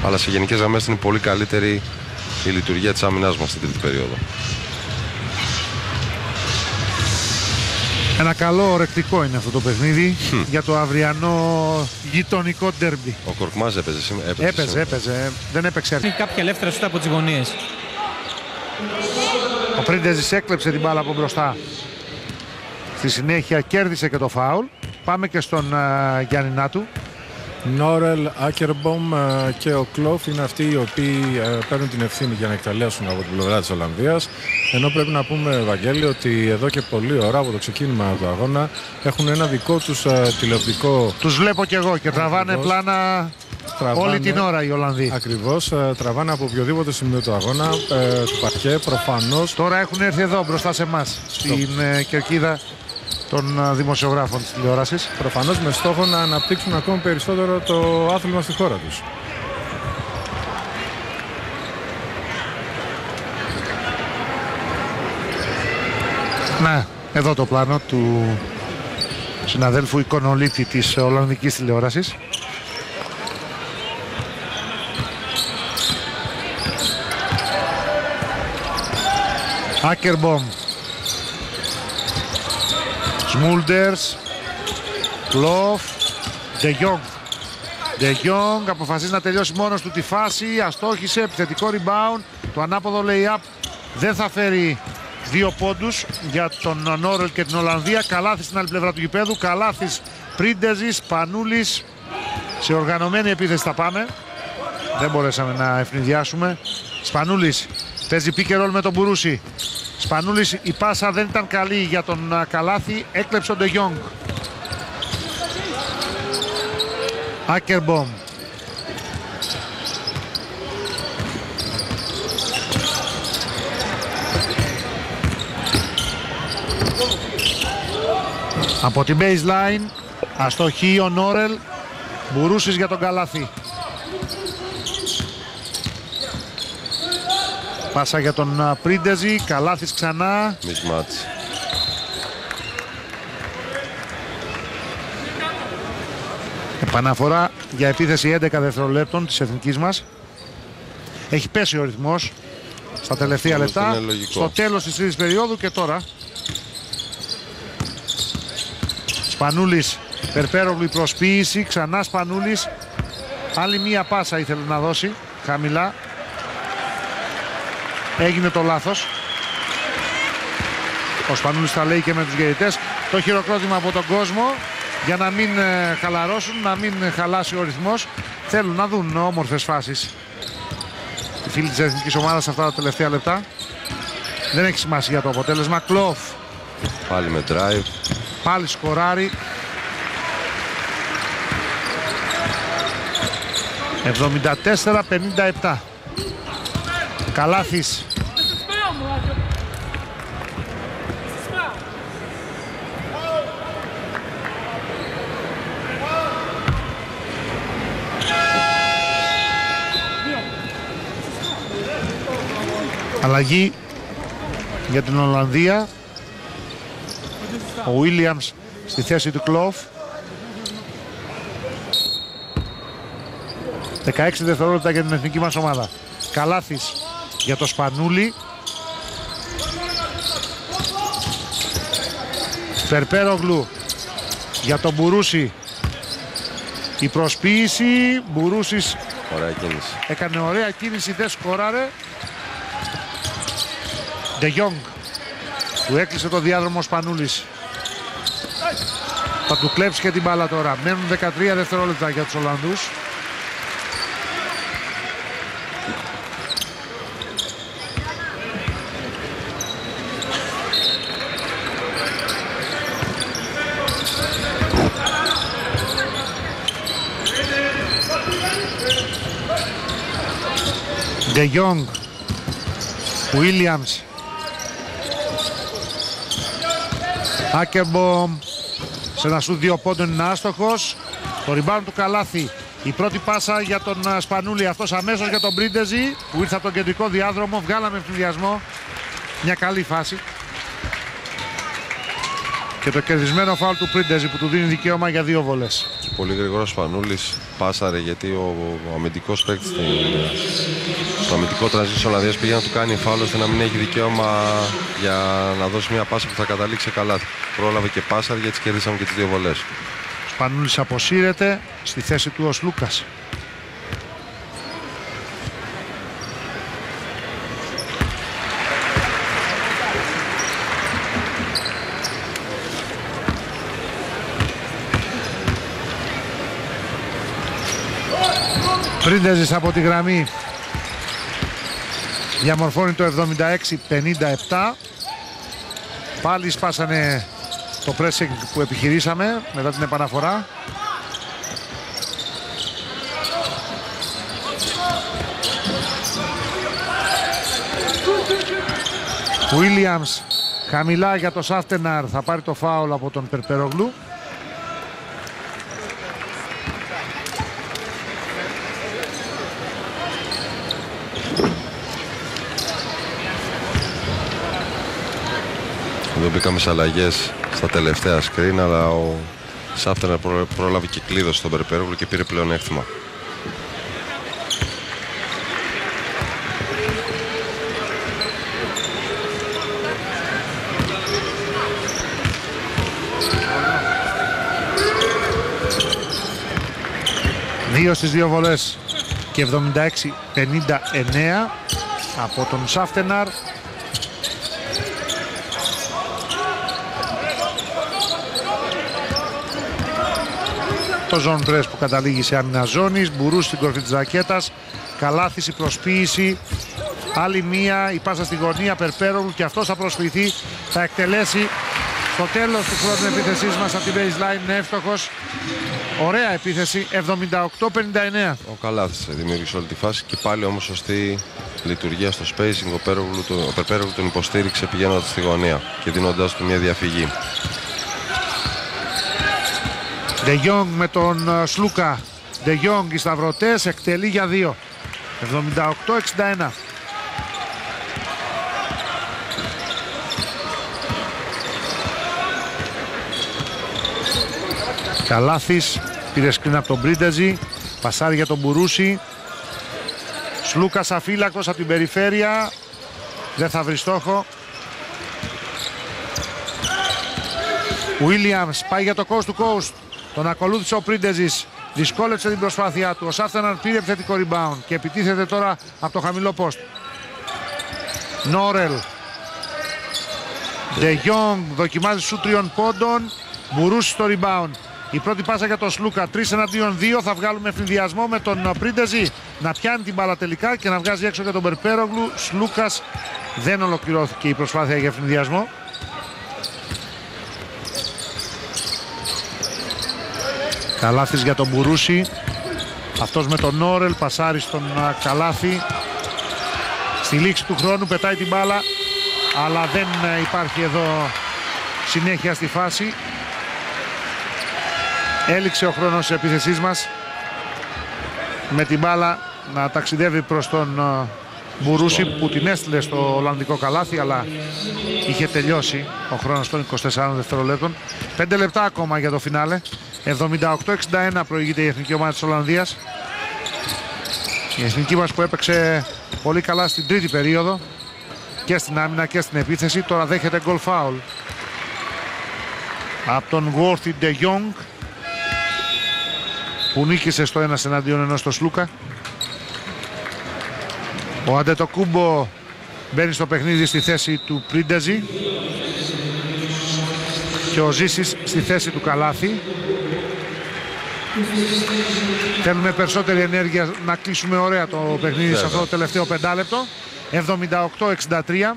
αλλά σε γενικές γραμμές είναι πολύ καλύτερη η λειτουργία της άμυνάς μας στην τρίτη περίοδο. Ένα καλό ορεκτικό είναι αυτό το παιχνίδι για το αυριανό γειτονικό ντέρμπι. Ο Κορκμάζ Έπαιζε. Δεν έπαιξε Έχει κάποια ελεύθερα σούτα από τις γωνίες. Ο Πρίντεζης έκλεψε την μπάλα από μπροστά. Στη συνέχεια κέρδισε και το φάουλ. Πάμε και στον Γιάννη Νάτου. Νόρελ, Άκερμπομ και ο Κλόφ είναι αυτοί οι οποίοι παίρνουν την ευθύνη για να εκτελέσουν από την πλευρά της Ολλανδίας. Ενώ πρέπει να πούμε, Βαγγέλη, ότι εδώ και πολλή ώρα από το ξεκίνημα του αγώνα έχουν ένα δικό τους τηλεοπτικό. Τους βλέπω κι εγώ και τραβάνε πλάνα όλη την ώρα οι Ολλανδοί. Ακριβώς, τραβάνε από οποιοδήποτε σημείο του αγώνα, του παρκέ, προφανώς. Τώρα έχουν έρθει εδώ μπροστά σε εμάς, στην κερκίδα των δημοσιογράφων της τηλεόρασης. Προφανώς με στόχο να αναπτύξουν ακόμη περισσότερο το άθλημα στη χώρα τους. Να, εδώ το πλάνο του συναδέλφου εικονολήπτη της Ολλανδικής τηλεόρασης. Άκερμπομ, Σμούλντερς, Κλόφ, Ντε Γιόγκ αποφασίζει να τελειώσει μόνος του τη φάση, αστόχησε, επιθετικό rebound, το ανάποδο lay-up δεν θα φέρει 2 πόντους για τον Νόρελ και την Ολλανδία. Καλάθης στην άλλη πλευρά του γηπέδου, Καλάθης, Πρίντεζης, Σπανούλης, σε οργανωμένη επίθεση θα πάμε, δεν μπορέσαμε να ευνηδιάσουμε. Σπανούλης παίζει pick and roll με τον Μπουρούση. Σπανούλης, η πάσα δεν ήταν καλή για τον Καλάθη, έκλεψε ο Ντε Γιόγκ. Άκερμπομ, από την baseline αστοχή ο Νόρελ, Μπουρούσης για τον Καλάθη. Πάσα για τον Πρίντεζη, Καλάθης ξανά. Mismatch. Επαναφορά για επίθεση 11 δευτερολέπτων της εθνικής μας. Έχει πέσει ο ρυθμός στα τελευταία λεπτά, στο τέλος της τρίτης περίοδου και τώρα. Σπανούλης, Περπέρογλου, η προσποίηση, ξανά Σπανούλης. Άλλη μία πάσα ήθελε να δώσει, χαμηλά. Έγινε το λάθος. Ο Σπανούλης θα λέει και με τους γεριτές. Το χειροκρότημα από τον κόσμο για να μην χαλαρώσουν, να μην χαλάσει ο ρυθμός. Θέλουν να δουν όμορφες φάσεις οι φίλοι της εθνικής ομάδας αυτά τα τελευταία λεπτά. Δεν έχει σημασία το αποτέλεσμα. Κλόφ. Πάλι με drive. Πάλι σκοράρει. 74-57. Καλάθης. Αλλαγή για την Ολλανδία. Ο Βίλιαμς στη θέση του Κλόφ. 16 δευτερόλεπτα για την εθνική μας ομάδα. Καλάθης για το Σπανούλη. Περπέρογλου για τον Μπουρούση. Η προσποίηση. Μπουρούσης ωραία κίνηση. έκανε ωραία κίνηση, δεν σκοράρε. Ντε Γιόγκ που έκλεισε το διάδρομο Σπανούλης. Θα του κλέψει και την μπάλα τώρα. Μένουν 13 δευτερόλεπτα για τους Ολλανδούς. Ντε Γιόγκ, Βίλιαμς, Άκερμπομ, σε ένα σουτ 2 πόντων είναι άστοχος. Το rebound του Καλάθη. Η πρώτη πάσα για τον Σπανούλη, αυτός αμέσως για τον Πρίντεζη που ήρθε από τον κεντρικό διάδρομο. Βγάλαμε ευθυνδιασμό. Μια καλή φάση. Και το κερδισμένο φάουλ του Πρίντεζη που του δίνει δικαίωμα για 2 βολές. πολύ γρήγορα Σπανούλης πάσαρε, γιατί ο αμυντικός παίκτης στο αμυντικό τρανζίσιο Ολλανδίας πήγε να του κάνει φάουλ ώστε να μην έχει δικαίωμα για να δώσει μια πάσα που θα καταλήξει σε καλάθι. Πρόλαβε και πάσαρε, γιατί κερδίσαμε και τις δύο βολές. Ο Σπανούλης αποσύρεται, στη θέση του ο Σλούκας. Πρίντεζης από τη γραμμή διαμορφώνει το 76-57. Πάλι σπάσανε το pressing που επιχειρήσαμε μετά την επαναφορά. Williams χαμηλά για το Σάφτεναρ, θα πάρει το φάουλ από τον Περπέρογλου. Εδώ μπήκαμε σε αλλαγές στα τελευταία screen, αλλά ο Σάφτεναρ πρόλαβε και κλείδωσε τον Περπέρογλου και πήρε πλεονέκτημα. Δύο στις δύο βολές και 76-59 από τον Σάφτεναρ. Το zone press που καταλήγει σε άμυνα ζώνης. Μπουρούς στην κορφή της ρακέτας. Καλάθιση, προσποίηση. Άλλη μία, η πάσα στη γωνία, Περπέρογλου, και αυτός θα προσφυθεί. Θα εκτελέσει στο τέλος του χρόνου επίθεσής μας από την baseline. Είναι εύστοχος. Ωραία επίθεση, 78-59. Ο Καλάθης δημιούργησε όλη τη φάση και πάλι όμως σωστή λειτουργία στο spacing. Ο Περπέρογλου τον υποστήριξε πηγαίνοντας στη γωνία και δίνοντας του μια διαφυγή. De Jong με τον Σλούκα. De Jong, οι σταυρωτές, εκτελεί για 2. 78-61. Καλάθης πήρε σκριν από τον Πρίντεζη. Πασάρει για τον Μπουρούση. Σλούκας αφύλακος από την περιφέρεια. Δεν θα βρει στόχο. Williams πάει για το coast to coast. Τον ακολούθησε ο Πρίντεζης. Δυσκόλεψε την προσπάθειά του. Ο Σάφτεναρ πήρε επιθετικό rebound και επιτίθεται τώρα από το χαμηλό post. Νόρελ. De Jong δοκιμάζει σου 3 πόντων. Μπουρούση στο rebound. Η πρώτη πάσα για τον Σλούκα. 3 εναντίον 2. Θα βγάλουμε ευθυνδιασμό με τον Πρίντεζη να πιάνει την μπάλα τελικά και να βγάζει έξω για τον Περπέρογλου. Σλούκας, δεν ολοκληρώθηκε η προσπάθεια για ευθυνδιασμό. Καλάθης για τον Μπουρούση. Αυτός με τον Νόρελ πασάρει στον Καλάθη. Στη λήξη του χρόνου πετάει την μπάλα, αλλά δεν υπάρχει εδώ συνέχεια στη φάση. Έληξε ο χρόνος της επίθεσής μας, με την μπάλα να ταξιδεύει προς τον Μπουρούση που την έστειλε στο Ολλανδικό καλάθι, αλλά είχε τελειώσει ο χρόνος των 24 δευτερολέπτων. 5 λεπτά ακόμα για το φινάλε. 78-61 προηγείται η εθνική ομάδα της Ολλανδίας. Η εθνική μας που έπαιξε πολύ καλά στην τρίτη περίοδο και στην άμυνα και στην επίθεση, τώρα δέχεται goal foul από τον Worthy De Jong που νίκησε στο 1 εναντίον ενός στο Σλούκα. Ο Αντετοκούμπο μπαίνει στο παιχνίδι στη θέση του Πρίντεζη και ο Ζήσης στη θέση του Καλάθη. Θέλουμε περισσότερη ενέργεια να κλείσουμε ωραία το παιχνίδι σε αυτό το τελευταίο 5 λεπτό. 78-63.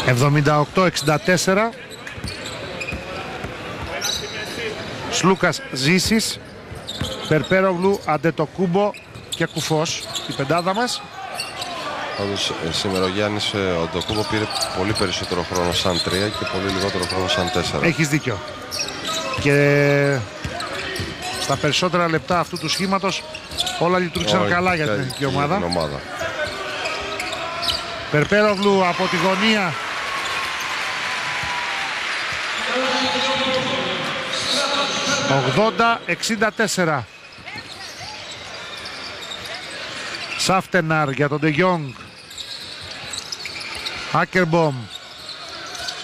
...78-64... Σλούκας, Ζήσης, Περπέρογλου, Αντετοκούμπο και Κουφός, η πεντάδα μας. Πάντως σήμερα ο Γιάννης ο Αντετοκούμπο πήρε πολύ περισσότερο χρόνο σαν 3 και πολύ λιγότερο χρόνο σαν 4. Έχεις δίκιο. Και στα περισσότερα λεπτά αυτού του σχήματος όλα λειτουργήσαν καλά για την εθνική ομάδα. Περπέρογλου από τη γωνία. ...80-64. Σάφτεναρ για τον Ντε Γιόνγκ. Άκερμπομ.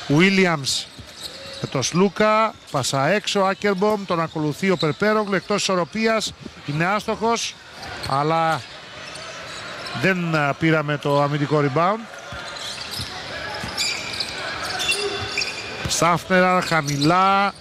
Williams με τον Σλούκα. Πασά έξω. Άκερμπομ. Τον ακολουθεί ο Περπέρογλου. Εκτός ισορροπίας. Είναι άστοχος. Αλλά δεν πήραμε το αμυντικό rebound. Σάφτεναρ χαμηλά.